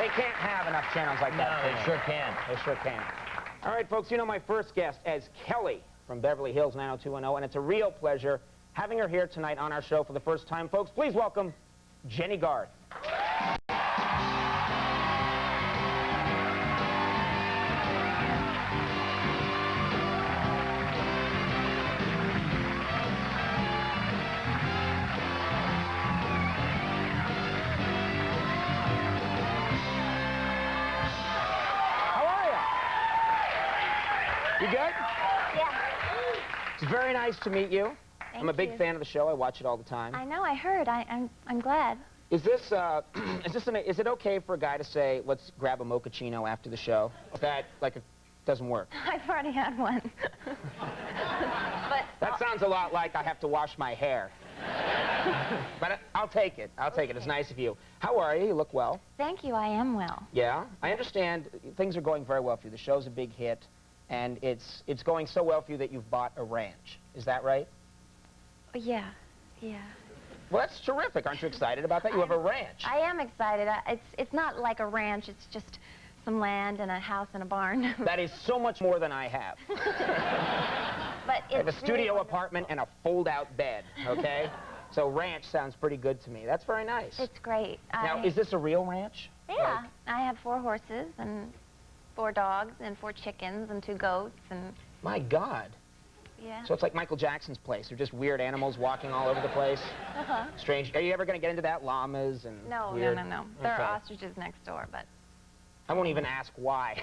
They can't have enough channels like that. No, they sure can. They sure can. All right, folks, you know my first guest as Kelly from Beverly Hills 90210, and it's a real pleasure having her here tonight on our show for the first time. Folks, please welcome Jennie Garth. You good? Yeah. It's very nice to meet you. Thank I'm a big you. fan of the show. I watch it all the time. I know. I heard. I'm glad. Is this is it okay for a guy to say, let's grab a mochaccino after the show? That, like, it doesn't work. I've already had one. But That sounds a lot like I have to wash my hair. But I'll take it. I'll take it. It's nice of you. How are you? You look well. Thank you. I am well. Yeah? I understand things are going very well for you. The show's a big hit, and it's going so well for you that you've bought a ranch. Is that right? Yeah. Yeah. Well, that's terrific. Aren't you excited about that? You have a ranch. I am excited. It's not like a ranch. It's just some land and a house and a barn. That is so much more than I have. But I have a it's studio really apartment and a fold-out bed, okay? So ranch sounds pretty good to me. That's very nice. It's great. Now, is this a real ranch? Yeah. I have 4 horses and 4 dogs and 4 chickens and 2 goats and... My God. Yeah. So it's like Michael Jackson's place. They're just weird animals walking all over the place. Strange. Are you ever going to get into that? Llamas and No, weird? no. There Okay. are ostriches next door, but... I won't even ask why.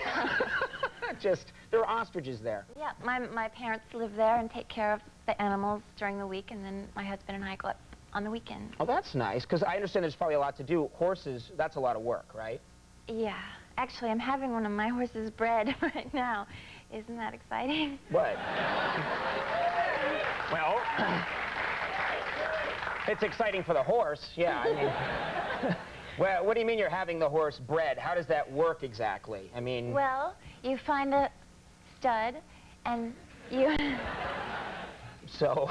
Just, there are ostriches there. Yeah, my parents live there and take care of the animals during the week, and then my husband and I go up on the weekend. Oh, that's nice, because I understand there's probably a lot to do. Horses, that's a lot of work, right? Yeah. Actually, I'm having one of my horses bred right now. Isn't that exciting? What? Well, it's exciting for the horse, yeah. I mean, well, what do you mean you're having the horse bred? How does that work exactly? I mean... Well, you find a stud, and you... So,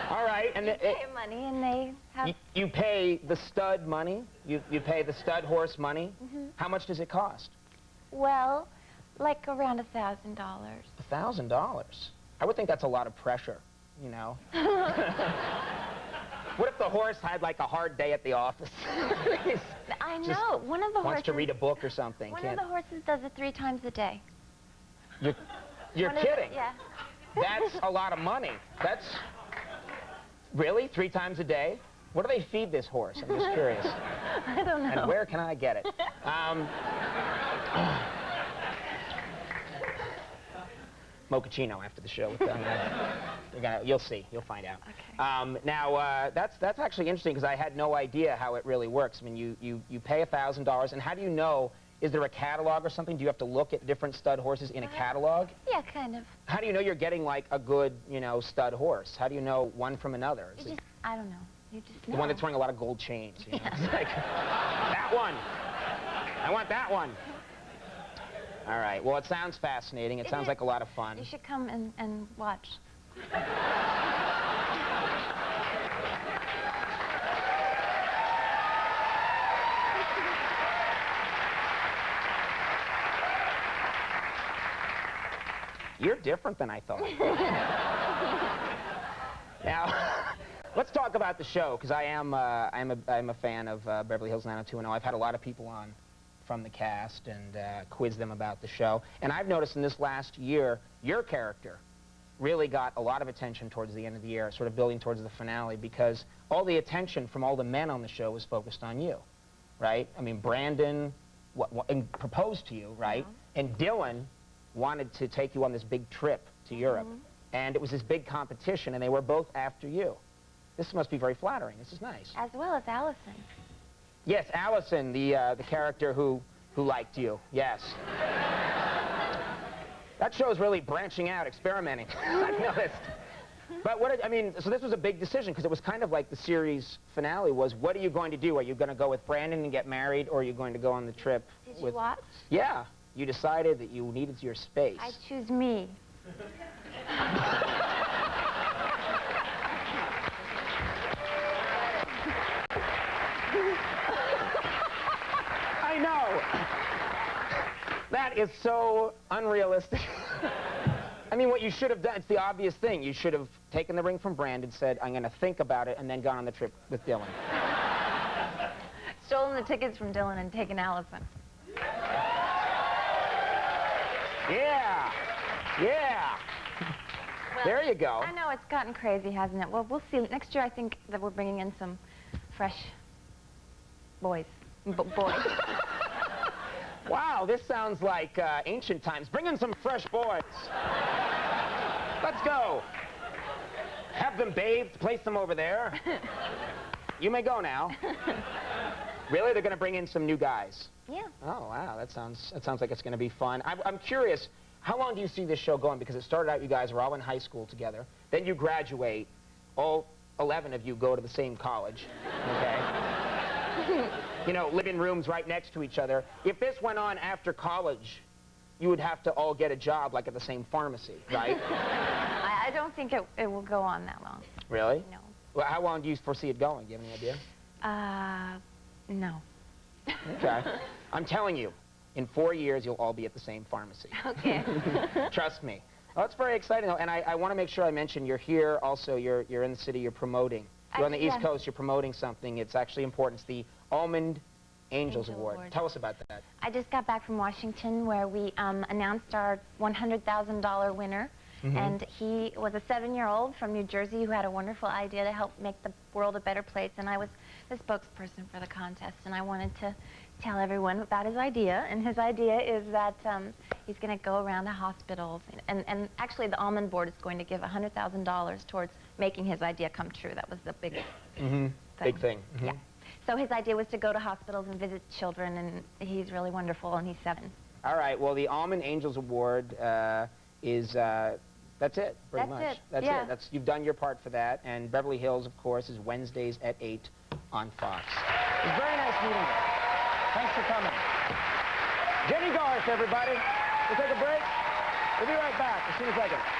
all right, and... You pay money, and they have... You pay the stud money? You pay the stud horse money? How much does it cost? Well, like around $1,000. $1,000? I would think that's a lot of pressure, you know? What if the horse had, like, a hard day at the office? I know. One of the wants horses... to read a book or something. One of the horses does it 3 times a day. You're kidding? Yeah. That's a lot of money. That's... Really? 3 times a day? What do they feed this horse? I'm just curious. I don't know. And where can I get it? Mochaccino after the show with them. You'll see. You'll find out. Okay. Now, that's actually interesting because I had no idea how it really works. I mean, you pay $1,000, and how do you know? Is there a catalog or something? Do you have to look at different stud horses in a catalog? Yeah, kind of. How do you know you're getting, like, a good, you know, stud horse? How do you know one from another? You just, I don't know. You just know. The one that's wearing a lot of gold chains, you know? Yeah. It's like, that one. I want that one. All right. Well, it sounds fascinating. It sounds like a lot of fun. You should come and watch. You're different than I thought. Now, let's talk about the show, because I'm a fan of Beverly Hills 90210. I've had a lot of people on from the cast and quiz them about the show. And I've noticed in this last year, your character really got a lot of attention towards the end of the year, sort of building towards the finale, because all the attention from all the men on the show was focused on you, right? I mean, Brandon proposed to you, right? Yeah. And Dylan wanted to take you on this big trip to Europe. And it was this big competition, and they were both after you. This must be very flattering. This is nice. As well as Allison. Yes, Allison, the character who liked you. Yes. That show's really branching out, experimenting. I've noticed. But I mean, so this was a big decision, because it was kind of like the series finale was, what are you going to do? Are you going to go with Brandon and get married, or are you going to go on the trip Did with... you watch? Yeah. You decided that you needed your space. I choose me. I know. That is so unrealistic. I mean, what you should have done, it's the obvious thing. You should have taken the ring from Brandon, said, I'm going to think about it, and then gone on the trip with Dylan. Stolen the tickets from Dylan and taken Allison. Yeah. Yeah. Well, there you go. I know it's gotten crazy, hasn't it? Well, we'll see. Next year, I think that we're bringing in some fresh boys. Boys. Wow, this sounds like ancient times. Bring in some fresh boys. Let's go. Have them bathed, place them over there. You may go now. Really? They're going to bring in some new guys? Yeah. Oh, wow. That sounds like it's going to be fun. I'm curious, how long do you see this show going? Because it started out, you guys were all in high school together. Then you graduate. All 11 of you go to the same college. Okay? You know, live in rooms right next to each other. If this went on after college, you would have to all get a job, like at the same pharmacy, right? I don't think it will go on that long. Really? No. Well, how long do you foresee it going? Do you have any idea? No. Okay. I'm telling you, in 4 years, you'll all be at the same pharmacy. Okay. Trust me. Well, it's very exciting, though, and I want to make sure I mention you're here also, you're in the city, you're promoting. You're on the East Coast, you're promoting something. It's actually important. It's the Almond Angels Award. Tell us about that. I just got back from Washington where we announced our $100,000 winner. Mm-hmm. And he was a 7-year-old from New Jersey who had a wonderful idea to help make the world a better place. And I was the spokesperson for the contest. And I wanted to tell everyone about his idea. And his idea is that he's going to go around to hospitals. And actually, the Almond board is going to give $100,000 towards making his idea come true. That was the biggest thing. Big thing. Mm-hmm. Yeah. So his idea was to go to hospitals and visit children. And he's really wonderful. And he's 7. All right. Well, the Almond Angels Award is... that's it, pretty much. That's yeah. it. You've done your part for that. And Beverly Hills, of course, is Wednesdays at 8 on Fox. It was very nice meeting you. Thanks for coming. Jennie Garth, everybody. We'll take a break. We'll be right back as soon as I can.